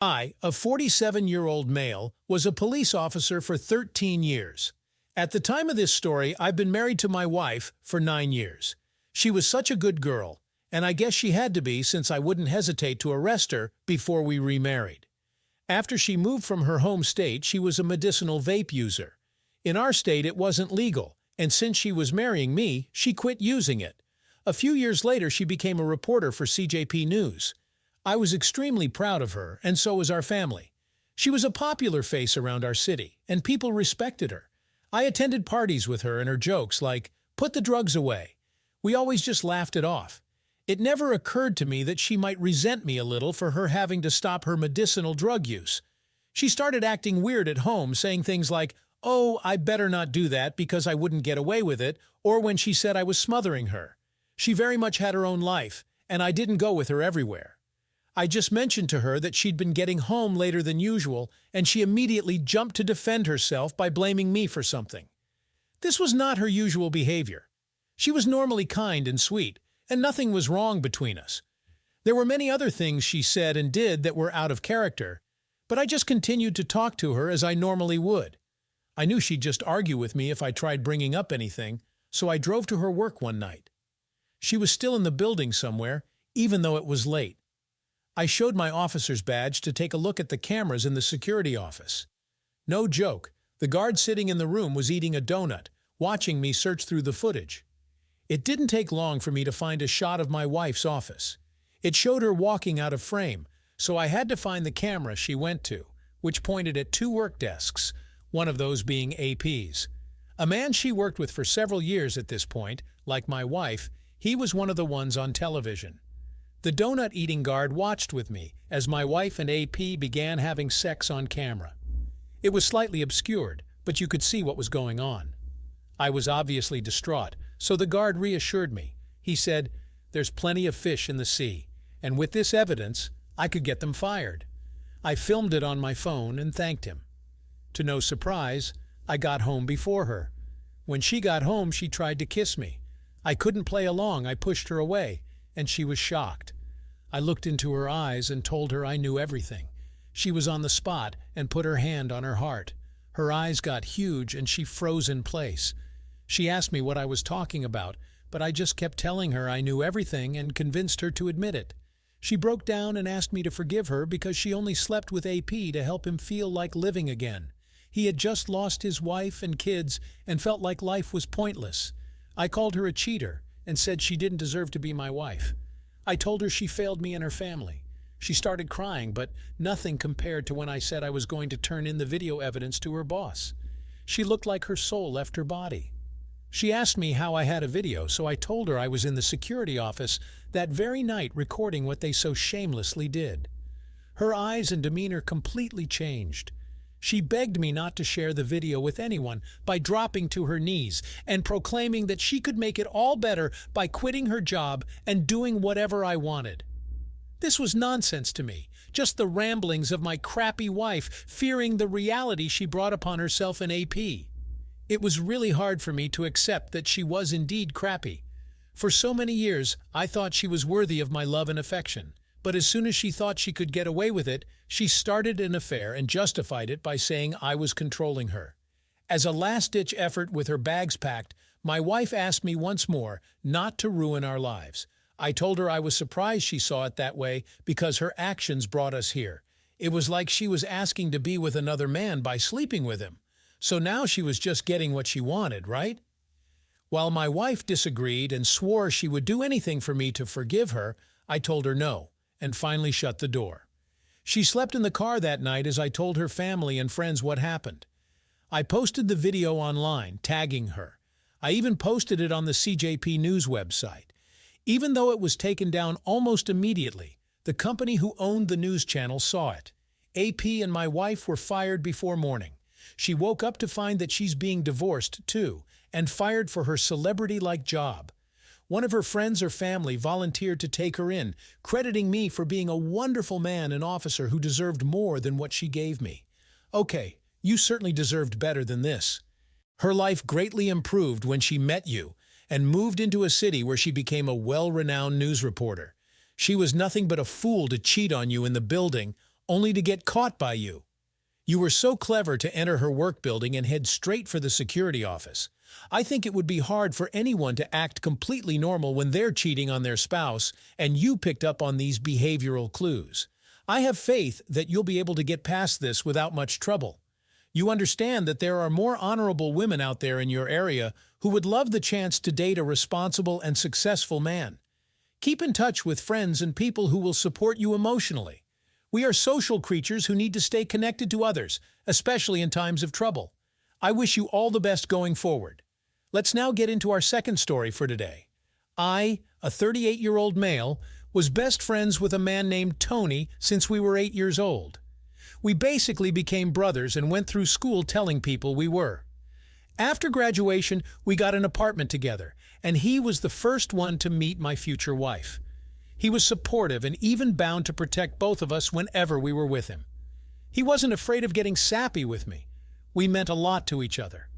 I, a 47-year-old male, was a police officer for 13 years. At the time of this story, I've been married to my wife for 9 years. She was such a good girl, and I guess she had to be since I wouldn't hesitate to arrest her before we remarried. After she moved from her home state, she was a medicinal vape user. In our state, it wasn't legal, and since she was marrying me, she quit using it. A few years later, she became a reporter for CJP News. I was extremely proud of her, and so was our family. She was a popular face around our city, and people respected her. I attended parties with her and her jokes like, "Put the drugs away." We always just laughed it off. It never occurred to me that she might resent me a little for her having to stop her medicinal drug use. She started acting weird at home, saying things like, "Oh, I better not do that because I wouldn't get away with it," or when she said I was smothering her. She very much had her own life, and I didn't go with her everywhere. I just mentioned to her that she'd been getting home later than usual, and she immediately jumped to defend herself by blaming me for something. This was not her usual behavior. She was normally kind and sweet, and nothing was wrong between us. There were many other things she said and did that were out of character, but I just continued to talk to her as I normally would. I knew she'd just argue with me if I tried bringing up anything, so I drove to her work one night. She was still in the building somewhere, even though it was late. I showed my officer's badge to take a look at the cameras in the security office. No joke, the guard sitting in the room was eating a donut, watching me search through the footage. It didn't take long for me to find a shot of my wife's office. It showed her walking out of frame, so I had to find the camera she went to, which pointed at 2 work desks, one of those being AP's. A man she worked with for several years at this point, like my wife, he was one of the ones on television. The donut-eating guard watched with me as my wife and AP began having sex on camera. It was slightly obscured, but you could see what was going on. I was obviously distraught, so the guard reassured me. He said, "There's plenty of fish in the sea, and with this evidence, I could get them fired." I filmed it on my phone and thanked him. To no surprise, I got home before her. When she got home, she tried to kiss me. I couldn't play along, I pushed her away, and she was shocked. I looked into her eyes and told her I knew everything. She was on the spot and put her hand on her heart. Her eyes got huge and she froze in place. She asked me what I was talking about, but I just kept telling her I knew everything and convinced her to admit it. She broke down and asked me to forgive her because she only slept with AP to help him feel like living again. He had just lost his wife and kids and felt like life was pointless. I called her a cheater and said she didn't deserve to be my wife. I told her she failed me and her family. She started crying, but nothing compared to when I said I was going to turn in the video evidence to her boss. She looked like her soul left her body. She asked me how I had a video, so I told her I was in the security office that very night recording what they so shamelessly did. Her eyes and demeanor completely changed. She begged me not to share the video with anyone by dropping to her knees and proclaiming that she could make it all better by quitting her job and doing whatever I wanted. This was nonsense to me, just the ramblings of my crappy wife fearing the reality she brought upon herself and AP. It was really hard for me to accept that she was indeed crappy. For so many years, I thought she was worthy of my love and affection. But as soon as she thought she could get away with it, she started an affair and justified it by saying I was controlling her. As a last-ditch effort with her bags packed, my wife asked me once more not to ruin our lives. I told her I was surprised she saw it that way because her actions brought us here. It was like she was asking to be with another man by sleeping with him. So now she was just getting what she wanted, right? While my wife disagreed and swore she would do anything for me to forgive her, I told her no, and finally shut the door. She slept in the car that night as I told her family and friends what happened. I posted the video online, tagging her. I even posted it on the CJP News website. Even though it was taken down almost immediately, the company who owned the news channel saw it. AP and my wife were fired before morning. She woke up to find that she's being divorced, too, and fired for her celebrity-like job. One of her friends or family volunteered to take her in, crediting me for being a wonderful man and officer who deserved more than what she gave me. Okay, you certainly deserved better than this. Her life greatly improved when she met you and moved into a city where she became a well-renowned news reporter. She was nothing but a fool to cheat on you in the building, only to get caught by you. You were so clever to enter her work building and head straight for the security office. I think it would be hard for anyone to act completely normal when they're cheating on their spouse, and you picked up on these behavioral clues. I have faith that you'll be able to get past this without much trouble. You understand that there are more honorable women out there in your area who would love the chance to date a responsible and successful man. Keep in touch with friends and people who will support you emotionally. We are social creatures who need to stay connected to others, especially in times of trouble. I wish you all the best going forward. Let's now get into our second story for today. I, a 38-year-old male, was best friends with a man named Tony since we were 8 years old. We basically became brothers and went through school telling people we were. After graduation, we got an apartment together, and he was the first one to meet my future wife. He was supportive and even bound to protect both of us whenever we were with him. He wasn't afraid of getting sappy with me. We meant a lot to each other.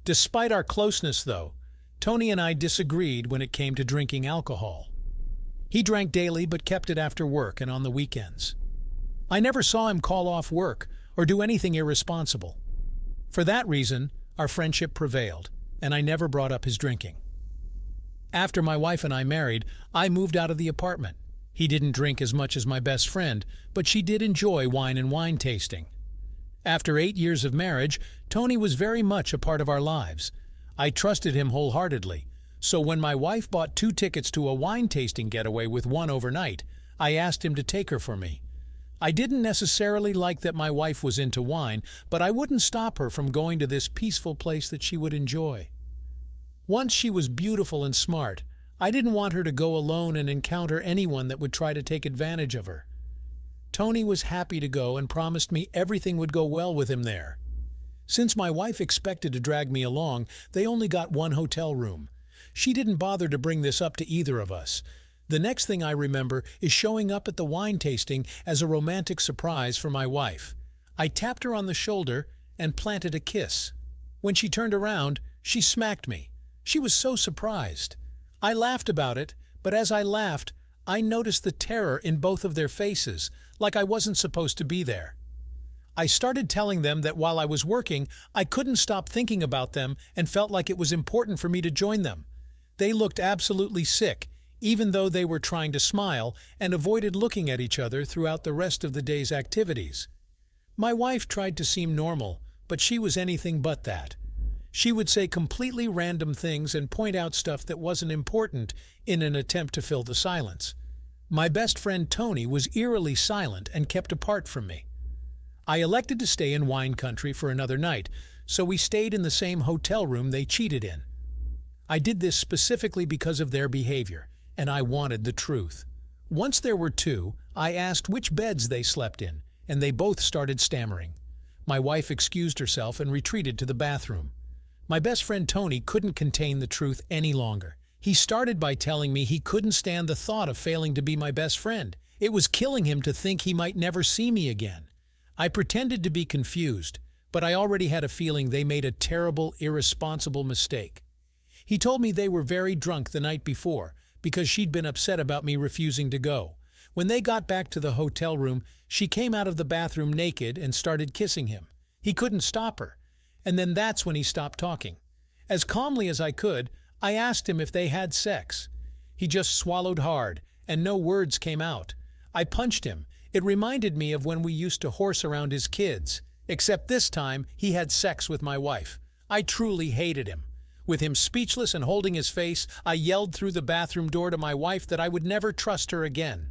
Despite our closeness, though, Tony and I disagreed when it came to drinking alcohol. He drank daily but kept it after work and on the weekends. I never saw him call off work or do anything irresponsible. For that reason, our friendship prevailed, and I never brought up his drinking. After my wife and I married, I moved out of the apartment. He didn't drink as much as my best friend, but she did enjoy wine and wine tasting. After 8 years of marriage, Tony was very much a part of our lives. I trusted him wholeheartedly, so when my wife bought 2 tickets to a wine tasting getaway with one overnight, I asked him to take her for me. I didn't necessarily like that my wife was into wine, but I wouldn't stop her from going to this peaceful place that she would enjoy. Once she was beautiful and smart, I didn't want her to go alone and encounter anyone that would try to take advantage of her. Tony was happy to go and promised me everything would go well with him there. Since my wife expected to drag me along, they only got one hotel room. She didn't bother to bring this up to either of us. The next thing I remember is showing up at the wine tasting as a romantic surprise for my wife. I tapped her on the shoulder and planted a kiss. When she turned around, she smacked me. She was so surprised. I laughed about it, but as I laughed, I noticed the terror in both of their faces, like I wasn't supposed to be there. I started telling them that while I was working, I couldn't stop thinking about them and felt like it was important for me to join them. They looked absolutely sick, even though they were trying to smile, and avoided looking at each other throughout the rest of the day's activities. My wife tried to seem normal, but she was anything but that. She would say completely random things and point out stuff that wasn't important in an attempt to fill the silence. My best friend Tony was eerily silent and kept apart from me. I elected to stay in wine country for another night, so we stayed in the same hotel room they cheated in. I did this specifically because of their behavior, and I wanted the truth. Once there were 2, I asked which beds they slept in, and they both started stammering. My wife excused herself and retreated to the bathroom. My best friend Tony couldn't contain the truth any longer. He started by telling me he couldn't stand the thought of failing to be my best friend. It was killing him to think he might never see me again. I pretended to be confused, but I already had a feeling they made a terrible, irresponsible mistake. He told me they were very drunk the night before, because she'd been upset about me refusing to go. When they got back to the hotel room, she came out of the bathroom naked and started kissing him. He couldn't stop her, and then that's when he stopped talking. As calmly as I could, I asked him if they had sex. He just swallowed hard, and no words came out. I punched him. It reminded me of when we used to horse around his kids, except this time he had sex with my wife. I truly hated him. With him speechless and holding his face, I yelled through the bathroom door to my wife that I would never trust her again.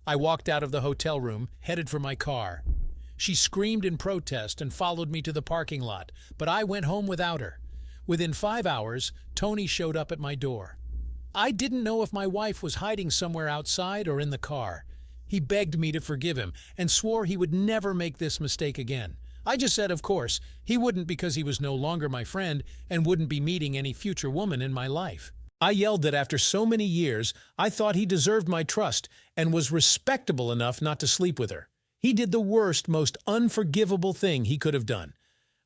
I walked out of the hotel room, headed for my car. She screamed in protest and followed me to the parking lot, but I went home without her. Within 5 hours, Tony showed up at my door. I didn't know if my wife was hiding somewhere outside or in the car. He begged me to forgive him and swore he would never make this mistake again. I just said, of course, he wouldn't because he was no longer my friend and wouldn't be meeting any future woman in my life. I yelled that after so many years, I thought he deserved my trust and was respectable enough not to sleep with her. He did the worst, most unforgivable thing he could have done.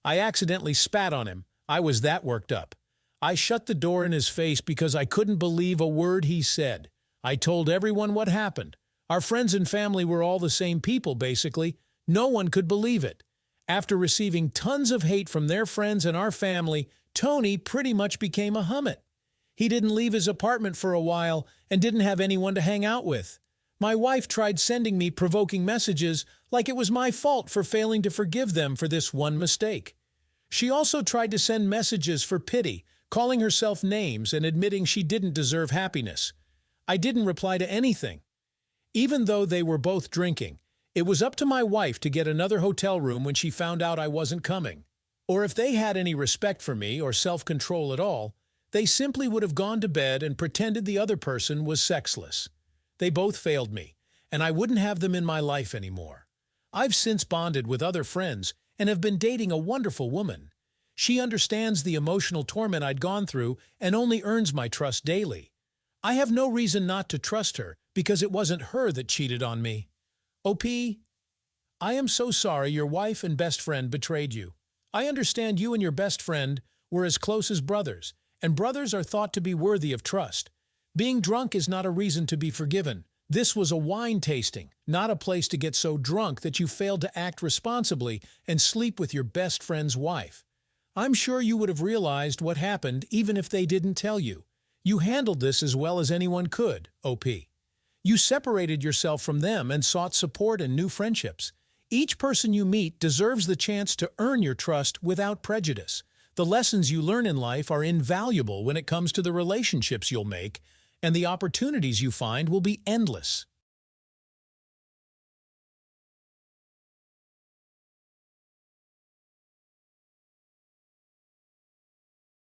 I accidentally spat on him. I was that worked up. I shut the door in his face because I couldn't believe a word he said. I told everyone what happened. Our friends and family were all the same people, basically. No one could believe it. After receiving tons of hate from their friends and our family, Tony pretty much became a hermit. He didn't leave his apartment for a while and didn't have anyone to hang out with. My wife tried sending me provoking messages like it was my fault for failing to forgive them for this one mistake. She also tried to send messages for pity, calling herself names and admitting she didn't deserve happiness. I didn't reply to anything. Even though they were both drinking, it was up to my wife to get another hotel room when she found out I wasn't coming. Or if they had any respect for me or self-control at all, they simply would have gone to bed and pretended the other person was sexless. They both failed me, and I wouldn't have them in my life anymore. I've since bonded with other friends and have been dating a wonderful woman. She understands the emotional torment I'd gone through and only earns my trust daily. I have no reason not to trust her because it wasn't her that cheated on me. OP, I am so sorry your wife and best friend betrayed you. I understand you and your best friend were as close as brothers, and brothers are thought to be worthy of trust. Being drunk is not a reason to be forgiven. This was a wine tasting, not a place to get so drunk that you failed to act responsibly and sleep with your best friend's wife. I'm sure you would have realized what happened even if they didn't tell you. You handled this as well as anyone could, OP. You separated yourself from them and sought support and new friendships. Each person you meet deserves the chance to earn your trust without prejudice. The lessons you learn in life are invaluable when it comes to the relationships you'll make, and the opportunities you find will be endless.